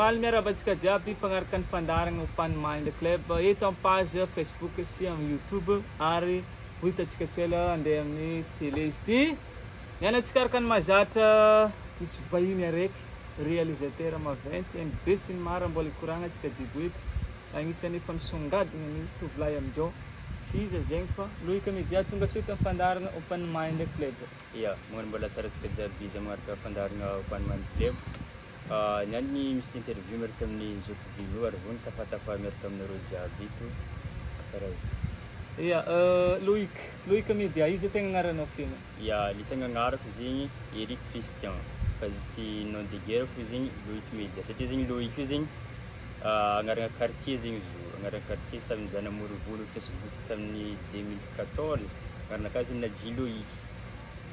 Faly miarabantsika jiaby mpanaraka ny fandaragna Open Mind Club eto amin'ny page Facebook sy amin'ny YouTube ary ho hitantsika tsela andeha amin'ny télé izy ty. Mianatsika araka ny mahazatra misy vahiny araiky réalisateur maventy MB sy ny mara mbola ikoragna antsika dibo eto. Agnisan'ny efa misongadina ny tovolahy amin'izao. Tsy iza zegny fa Loïc Media tonga soa eto amin'ny fandaragna Open Mind Club. Ia, magnano mbola tsara antsika jiaby izy magnaraka fandaragna Open Mind Club. Niany misy interview miaraka amin'ny Zoko Vilo ary vao nitafatafa miaraka aminareo jiaby ito. Karaha izy. Ia, Loïc Media, izy tegna agnaranao feno? Ia, ny tegna agnarako zegny Eric Christian. Fa izy ty nom de guerre fo zegny Loïc Media. Satria zegny Loïc io zegny agnarana quartier zegny izy io. Agnarana quartier tamin'ny zaho namory volo Facebook tamin'ny 2014. Agnarana zegny Nadji Loïc.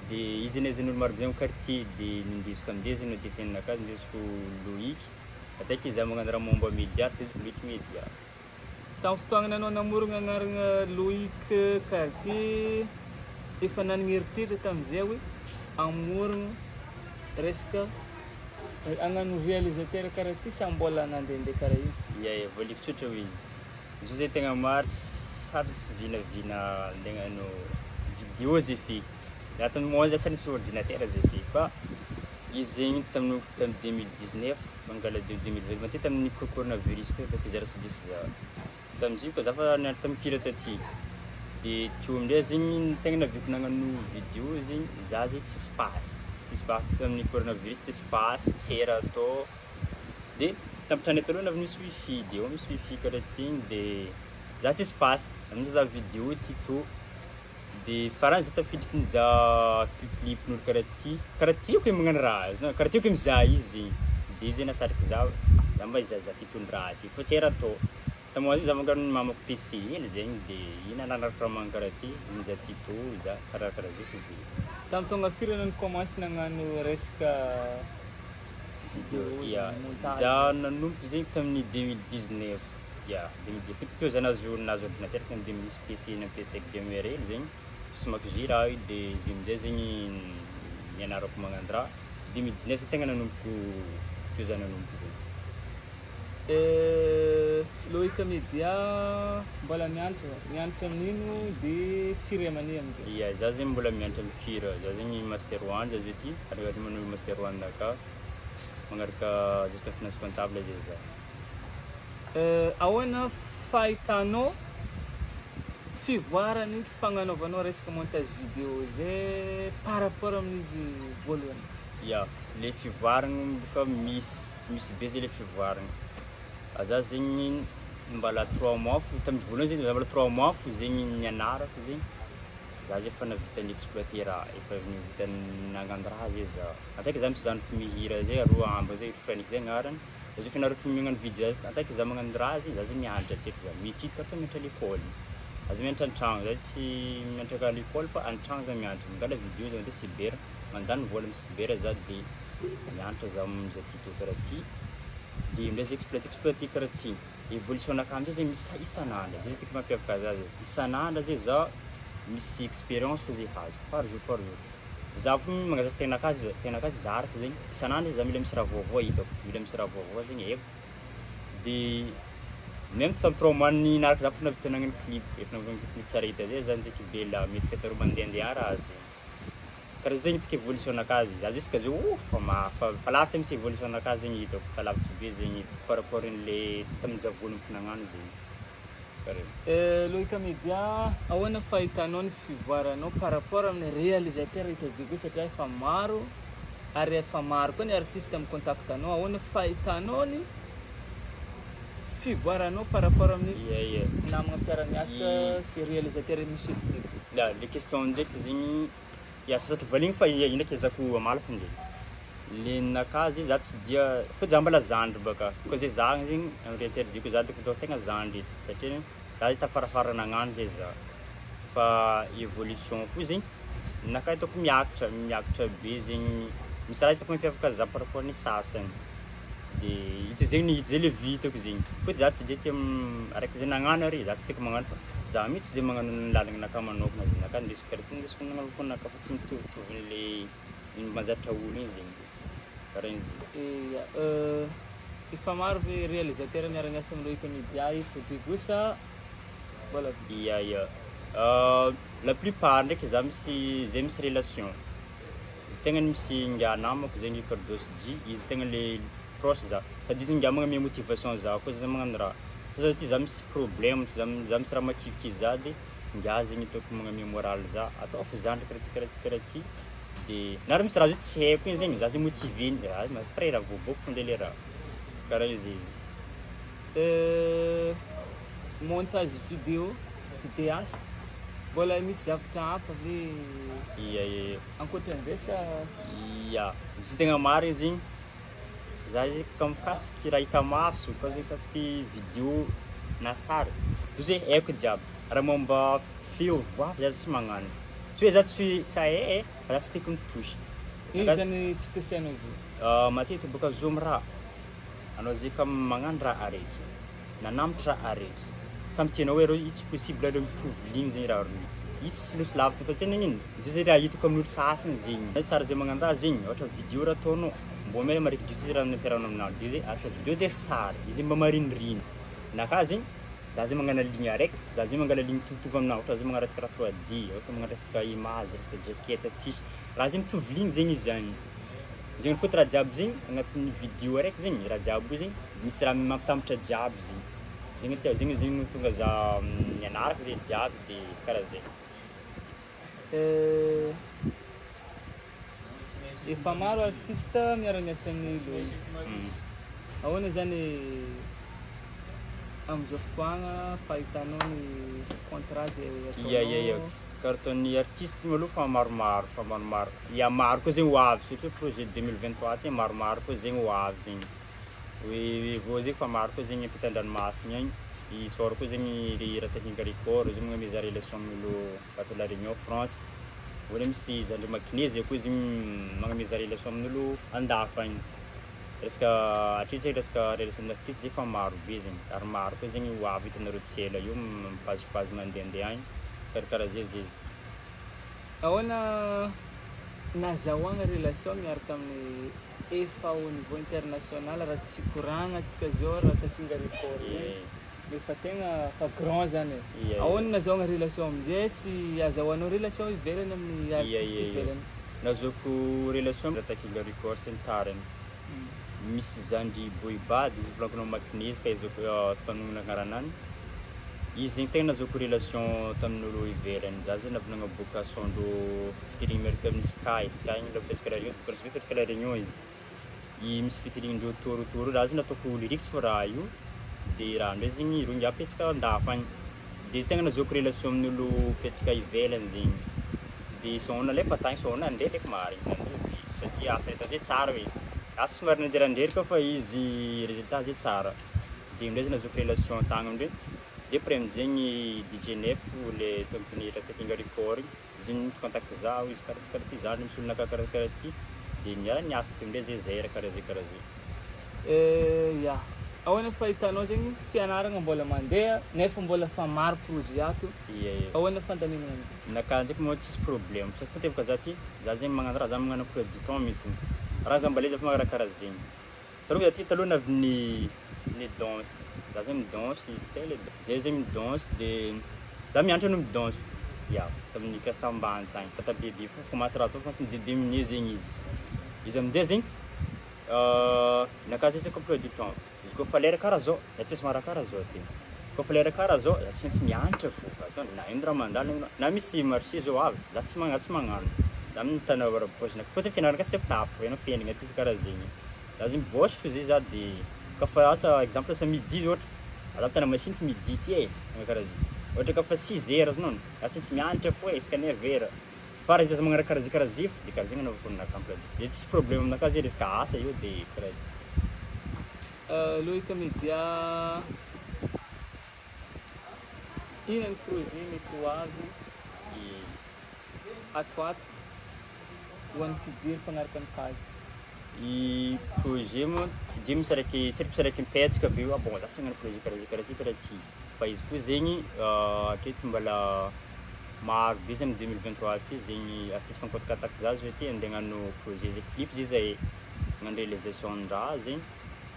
De izy nezany olo maro be amin'ny quartier de nindesiko am'deziny no dessin-nakazy ndesiko Loïc. Ataiky izaho magnano raha momba média teziko Loïc Media. Tamin'ny fotoagna anao namorogna agnarana Loïc quartier efa nanagna eritreritra tamin'izay hoe amorogno resaka agnano réalisateur karaha ty sa mbola nandehandeha karaha io? Ia, voaliko tsotra hoe izy. Izy io zay tegna maro sady sy vinavina andehagnano vidéo zay feky. Raha tamin'ny moa zay sanisy ordinateur zay feky fa izy zegny tamin'ny 2019 mangala 2020 matety tamin'ny coronavirus teo fa zara sy diso za. Tamin'izay koa za fa niany tamin'ny kira taty. De tio amindray zegny tegna naviko nagnano vidéo zegny za zegny tsisy passe. Tsisy passe tamin'ny coronavirus tsisy passe, tsy era atao. De tampitranay taloha navy misy wifi de ao misy wifi karaha tigny de za tsisy passe. Amin'izay za vidéo tuto. De farany za tafidriky nizaha clipn'olo karaha ty ko magnano raha azy karaha ty ko mizaha izy de izy nasatriky za za mba izaza titony raha ty fa tsy era atao tamoa za magnano mamako PC hely zegny de ina nanaraka raha magna karaha ty mizaha tito za karaha zay fa izy Tamin'ny tonga firy anao nikomansy nagnano resaka vidéo ia za nanomboky zegny tamin'ny 2019 ia 2019 fety teo za nazo ordinateur tamin'ny 2010 PC nampiasaiko gamer hely zegny smaky jus raha io de izy amizay zegny nianarako magnano raha 2019 zay tegna nanomboko teo za nanomboko zegny. Loïc Media mbola mianatra amin'ino de firy aman'io amizay? Ia, za zegny mbola mianatra amin'ny kira, za zegny master 1 za ty, ary manao master 1 naka magnaraka gestion finance comptable zay za. Ahoana fahitanao fivoarany fagnanaovanao resaka montage vidéo zay par rapport amin'izy voalohany? Ia, le fivoarana boka misy be zay le fivoarana. Za zegny mbala 3 mois fo tamin'ny voalohany zegny mbala 3 mois fo zegny nianarako zegny. Za zay efa navita ny exploiter raha, efa navita nagnano raha zay za. Ataiky za misy zanako mihira zay roa ambo zay franiky zay agnarany. Za zay fianarako magnano vidéo ataiky za magnano raha zay za zay mianatra tseky za mitritika atao mianatra l'école. Aza mianatra an-tragno za tsy mianatra à l'école fa an-tragno za mianatra mangala vidéo za mandeha cyber mandany vola amin'ny cyber za de mianatra za amizay tito karaha ty de amizay za exploiter karaha ty évolution nakah amizay zegny misy isan'andro zay tiako mampiavaka za zay isan'andro zay za misy expérience fo zay hazo par jour za fo magnazaka tegnakazy zarako zegny isan'andro za mila misy raha vaovao hitako mila misy raha vaovao zegny haiko de même tamin'ny 3 mois ninaraka za fo navita nagnano clip efa nagnano clip tsara hita zay za ndraiky bela mety fetaro mandehandeha raha zegny karaha zegny tiky évolution nakazy za jusqu'à zao fa lavitra misy évolution nakazy zegny hitako fa lavitra be zegny par rapport an'le tamin'ny za voalohany nagnano zegny karaha. Loïc Media, ahoana fahitanao ny fivoaranao par rapport amin'ny réalisateur itadiako satria efa maro ary efa maro koa ny artiste amin'ny contact anao, ahoana fahitanao ny fivoaranao par rapport amin'ny namagna mpiara-miasa sy réalisateur misy eto? La le question ndraiky zegny ia sasatra valigny fa indraiky ezako amala fa ndraiky le nakazy za tsy dia fa za mbala zandry baka koa zay za zegny amin'ny réalisateur diko za diko tegna zandry satria za zay tafarafara nagnano zay za fa évolution fo zegny naka hitako miakatra be zegny misy raha hitako mampiavaka za par rapport ny sasany de ito zegny zay le vitako zegny fôty za tsy de tia araiky zay nagnano ary za tsy tiako magnano fa za mihitsy zay magnano ny lalagna naka manokana zegny naka ndesiko karaha ty ndesiko nagnano naka fa tsy mitovitovy le mazatra olo igny zegny karaha igny zegny. efa maro ve réalisateur miara-miasa amin'ireo comédia produit sa mbola Ia ia. La plupart ndraiky za zay misy relation. Tegna misy ngia namako zegny Cardos G, izy tegna le proche za. Sady izy ngia magname motivation za koa za magnano raha. Fa ty za misy problème, za misy raha makivikizy za de ngia zegny ataoko magname moral za. Atao fo za ndraiky karaty. De na raha misy raha zay tsy haiko igny zegny za zay motivé-ny après raha voaboako fô le raha. Karaha izy. Montage vidéaste mbola misy zavatra hafa ve Ia. ankoatran'izay sa Ia, izy tegna marigny zegny za izy ka mikasiky raha hita maso koa zay mikasiky vidéo na sary io zay haiko jiaby raha momba feo voavy za tsy magnano tsy hoe za tsy hahay fa za tsy tiako mitosy io zany tsy tosianao izy matetiky boka zomy raha anao zay ka magnano raha araiky nanambotra raha araiky samy tianao hoe rô tsy possible aleo mitovy ligny zegny raha roy izy tsy loso lavitra fa tsena igny zay zay raha hitako amin'olo sasany zegny tsara zay magnano raha zegny ohatra vidéo raha ataonao mbô may marikidriky raha nampiarahanao aminazy de zay asa vidéo de sary izy mba mariniriny naka zegny za zay magnano ligny araiky za zay mangala ligny mitovitovy aminazy ohatra zay magnano resaka raha 3D ohatra magnano resaka image resaka jaquette affiche raha zay mitovy ligny zegny izy zany zegny fôty raha jiaby zegny agnatin'ny vidéo araiky zegny raha jiaby io zegny misy raha mampitambatra jiaby zegny zegny tonga za nianarako zay jiaby de karaha zay. Efa maro artiste miara-miasa amin'ilo ahoana zany amin'izao fotoagna fahitanao ny contrat zay Ia. Carton'ny artiste maloha fa maromaro. Ia maro koa zegny ho avy surtout projet 2023 ty maromaro koa zegny ho avy zegny. Hoe vao zegny fa maro koa zegny ampitan-dranomasina agny. Isôra koa zegny raha technique record zegny magname za relation amin'olo ato La Réunion France. Wala misy zandry makineza koa zegny magname za relation amin'olo andafa agny. Resaka atreetsy resaka relation amin'artiste zay fa maro be zegny. Ary maro koa zegny ho avy hitanareo tsy ela io page mandehandeha agny. Karakaraha zay izy. ahoana nazahoagna relation miaraka amin'ny efa au niveau international raha tsy koragna antsika zao raha takinga record efa tegna fa grand zany ahoana nazahoagna relation amizay sy azahoanao relation ivelany amin'ny artiste ivelany nazahoako relation raha takinga record sy ny tariny misy zandry boybad izy volagniko makinezy fa izako fanognana agnaranany izy zegny tegna nazahoako relation tamin'olo ivelany za zay navinagna boka sondro featuring miaraka amin'ny Sky igny lapetraka La Réunion boka petraka La Réunion izy misy featuring ndreo toro raha zay nataoko lyrics fo raha io de raha ndray zegny ro ngia petraka andafa agny de izy tegna nazahoako relation amin'olo petraka ivelany zegny de sona lefa tagny sona andeha ndraiky marigny satria asa hita zay tsara hoe asa somary nanderanderika fa izy résultat zay tsara de amindray zay nazahoako relation tagny amindray de après amizegny DJ Nef le tompony raha takinga record zegny contact za izy karaha ty zany misy olona karaha ty de miara niasa ty amindray zay karaha zay ya ahoana fahitanao zegny fianaragna mbola mandeha nefa mbola fa maro projet ato ahoana fandaminana amizay naka ndraiky moa tsisy problème fa fotevaka za ty za zegny magnano raha za magnano emploi du temps misy raha za mbaleza fa magnano karaha zegny taloha za ty taloha navy ny danse za zay midanse tele zay zay midanse de za mianatra no midanse ya tamin'ny classe tambany tagny fa tabebe fo commence raha atao fa de diminuer zegny izy amizay zegny naka zay zay emploi du temps izy koa fa lera karaha zao za tsy maintsy mara karaha zao ty koa fa lera karaha zao za tsy maintsy mianatra fo fa na ino raha mandalo na misy marché zao avy za tsy magnano za mitana rapoche naka fôtony fianarana kasi tiako tapo ianao fiainagna ty karaha zegny za zegny bôsy fo zay za de ka fa asa exemple asa midi ohatra za mitana machine fa midi ty karaha zay ohatra ka fa 6 heures zanao za tsy maintsy mianatra fo isaka 9 heures fa raha izy za magnano karaha zay fo de karaha zegny anaovako nak'emploi de tsisy problème aminakahy zay resaka asa io de karaha zay Loïc Média ino ny projet mety ho avy atoato ho an'ny mpijery mpanaraka ny kazy projet moa tsy de misy araiky tsy araiky mipetraka be io bon za tsy hagnano projet karaha ty fa izy fo zegny hatreto mbala maro be zany 2023 ty zegny artiste fankotakataka za zao ty andeha hagnano projet zay clip zay hagnano réalisation ndraha zegny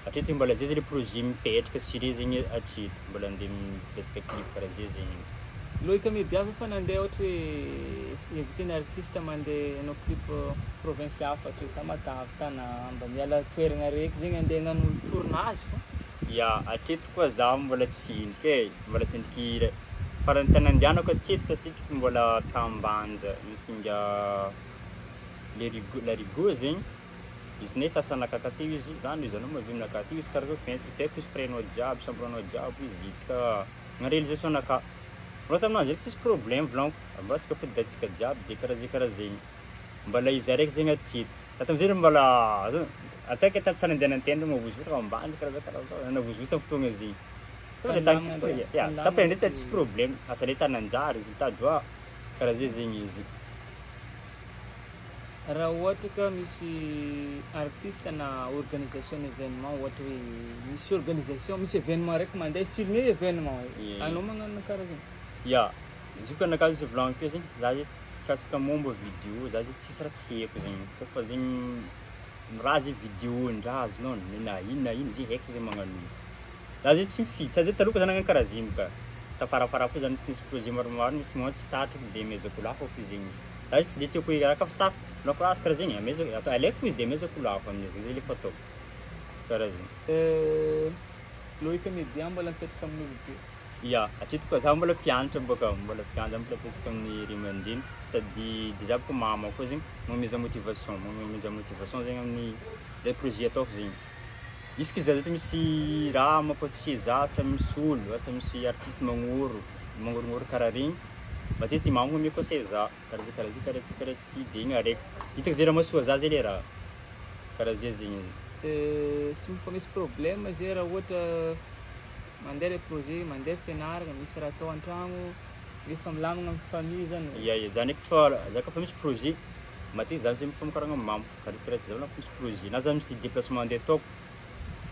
Hatreto mbola zay le projet mipetraka sy re zegny atreto mbola andeha miresaka clip karaha zay zegny. Loika midiava fa nandeha ohatra hoe invité artiste mandeha hanao clip province hafa ohatra hoe Tamatave Tanà mba miala toerana raiky zegny andeha hagnano tournage fô. Ya atreto koa zaho mbola tsy indriky mbola tsy indriky farany tany andehanako atreto satria mbola tambanja misy nga la Rigo zegny izy ne tasanaka akaty izy zany izy anao mavimina akaty izy karaha feko izy freinao jiaby sambranao jiaby izy itzika na réalisation naka mbola taminazy tsisy problème volaniko mba tsika fodidatsika jiaby de karaha zegny mbola izy araiky zegny atreto tam'zay mbola ataka tatsana andeha nantendra mavozovotra ambanja karaha zao navozovotra fotoagna zegny le tany tsisy ya tapre ndraiky tsisy problème asa le tany anjara izy mitady hoa karaha zay zegny izy. Raha ohatra ka misy artiste na organisation événement ohatra hoe misy organisation misy événement raiky mandeha filmer événement anao magnano karaha zegny. Ya izy koa anakahy izy volaniko zegny za zay kasika momba vidéo za zay tsisy raha tsy haiko zegny fa zegny raha zay vidéo-ndrazo nao na ino zay haiko zay magnano izy. Za zay tsy mifidy sa zay taloha za nagnano karaha zegny ka tafarafara fo zany nisy projet maromaro misy moa tsy tatra de mezako lafo fo zegny. Za zay tsy de tiako hoe raha ka start lako raha karaha zegny amezako atao aleko fo izy de mezako lafo amin'izy zay le fatao karaha zegny. Loika Media mbola mipetraka amin'ny vidéo. Ya atreto koa za mbola mpianatra bôka mbola mipetraka amin'ny ray aman-dreny sady déjà ko mama koa zegny magnome motivation zegny amin'ny le projet ataoko zegny. Isaka za zay misy raha mampatouché za ata misy olo asa misy artiste magnorognory karaha regny matetiky mama magnome conseil za karaha ty de igny araiky hitako zay raha mahasoa za zay le raha karaha zay zegny. Tsy mba misy problème zay raha ohatra mandeha le projet mandeha fianarana misy raha atao an-tragno efa milamagna amin'ny famille zany. Ya zany eky fa za kafa misy projet matetiky za zay mifamokarana amin'ny mama karaha zay misy projet na za misy déplacement andeha ataoko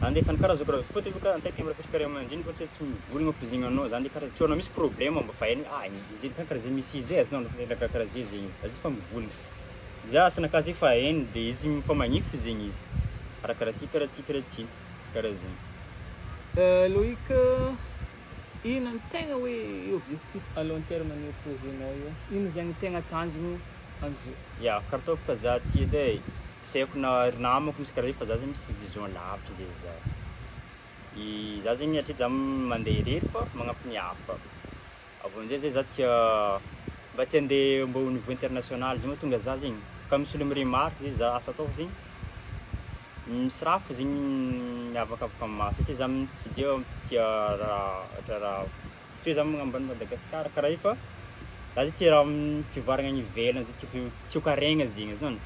andeha tany karaha zao karaha fôtony boka antaiky mbola petraka ray aman-dreny fa tsy mivolagna fo zegny anao zany karaha tsy anao misy problème mba fa hainy izy karaha zay misy izy azonao karaha zay zegny za zay fa mivolagna za asanakahy zay fa hainy de izy fa magniky fo zegny izy karaha ty karaha zegny. Loïc, ino ny tegna hoe objectif à long terme ny projet-nao io? Ino zegny tegna tanjogno am'zio? Ya karaha ataoko ka za ty edy tsy haiko na namako misy karaha io fa za zay misy vision lavitra zay za. Za zegny hatreto za mandeha irery fa magnampy ny hafa. Avy am'zay zay za tia mba tia andeha mba au niveau international zay mahatonga za zegny ka misy olo miremarque zay za asa ataoko zegny misy raha fo zegny miavakavaka am'maso satria za tsy de tia raha tsy hoe za magnambany Madagasikara karaha io fa za zay tia raha fivoaragna any ivelany zay tiako haregna zegny azonao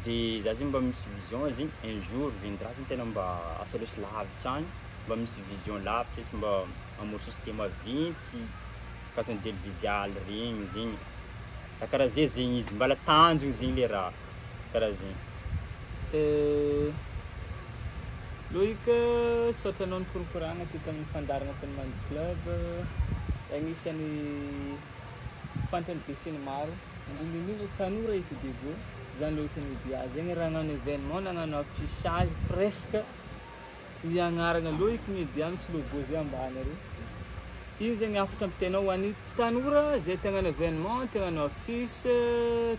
de za zegny mba misy vision zegny un jour viendra zegny tena mba asa loatra lavitra agny mba misy vision lavitra izy mba hamory société maventy carton télévisuel regny zegny karaha zay zegny izy mbala tanjogny zegny le raha karaha zegny. Loïc, saotra anao nikoragna teto amin'ny fandaharagna Open Mind Club agnisan'ny fantany be sy ny maro indrindrindrindra tanora eto Diego zany Loïc Media zegny raha hagnano événement nagnano affichage presque ny agnarana Loïc Media misy logo zay ambany ary io zegny afatra ampitainao ho an'ny tanora zay te hagnano événement te hagnano affiche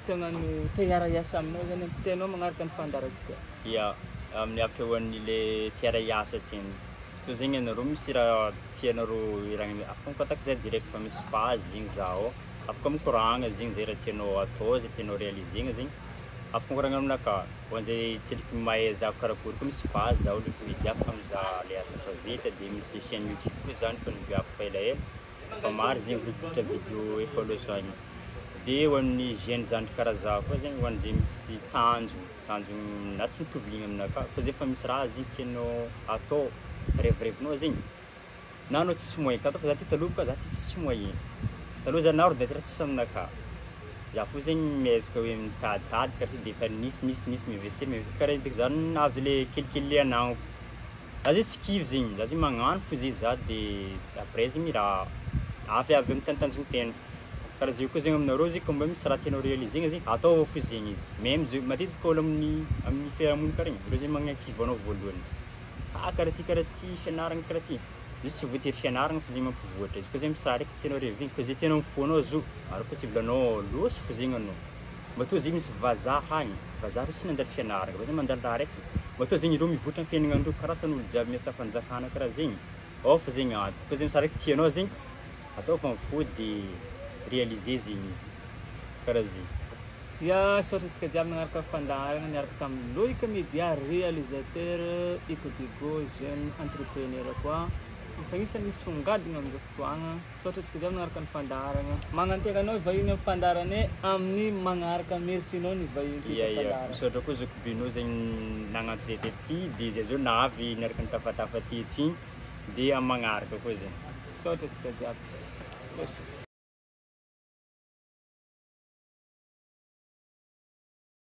te hagnano te hiara-iasa aminao zany ampitainao magnaraka ny fandaharantsika. Ya amin'ny afatra ho an'ny le tiara hiasa tseny satria zegny anareo misy raha tianareo iragna afaka micontact zay direct fa misy page zegny zaho afaka mikoragna zegny zay raha tianao atao zay tianao réalisegna zegny afaka mikoragna aminakahy ho an'zay tsendriky mahay za karakory koa misy page zaho Loïc Media afaka mizaha le asa fa vita de misy chaîne YouTube koa zany fa miviàko fa elaela fa maro zegny vovotra vidéo évolution agny de ho an'ny jeune zandry karaha za koa zegny ho an'zay misy tanjogny na tsy mitovy ligny aminakahy fa zay fa misy raha zegny tianao atao reverevenao zegny na anao tsisy moyen ka ataoko za ty taloha ka za ty tsisy moyen taloha zany na ordinateur tsisy aminakahy za fo zegny miezaka hoe mitaditady karaha ty de efa nisy miinvestir karaha ity zany nahazo le kelikely le anagnako za zay tsy kivy zegny za zay magnano fo zay za de après zegny raha avy amin'ny tantanjogn-tegna karaha zay koa zegny aminareo zegny koa mba misy raha tianao réalisegna zegny atao fo zegny izy même zay matetiky ôlo amin'ny fiarahamonina karaha igny reo zegny magnakivo anao voalohany karaha ty fianaragna karaha ty izy tsy voatery fianaragna fa zegny mampivoatra izy koa zegny misaraka tianao revigny koa zay tianao mifoanao zao ary possible anao loso fo zegny anao matoa zegny misy vazaha agny vazaha reo tsy nandalo fianaragna fa zegny mandalo raha raiky matoa zegny ireo mivoatra amin'ny fiaignanandreo karaha tan'olo jiaby miasa fanjakana karaha zegny ao fa zegny antony koa zegny misaraka tianao zegny atao fa mifoha de réaliser zegny izy karaha zegny. Ya saotratsika jiaby nagnaraka fandaharagna niaraka tamin'ny Loïc Média réalisateur Etotigo jeune entrepreneur koa fa isan'ny songadigna amin'izao fotoagna saotratsika jiaby nagnaraka ny fandaharagna magnantena anao vahiny amin'ny fandaharanay amin'ny magnaraka mercinao ny vahiny fandaharagna misaotra koa zao kobenao zegny nagnantso zay tety de zay zao navy niaraka ny tafatafa teto igny de amin'ny magnaraka koa zegny saotratsika jiaby. Merci.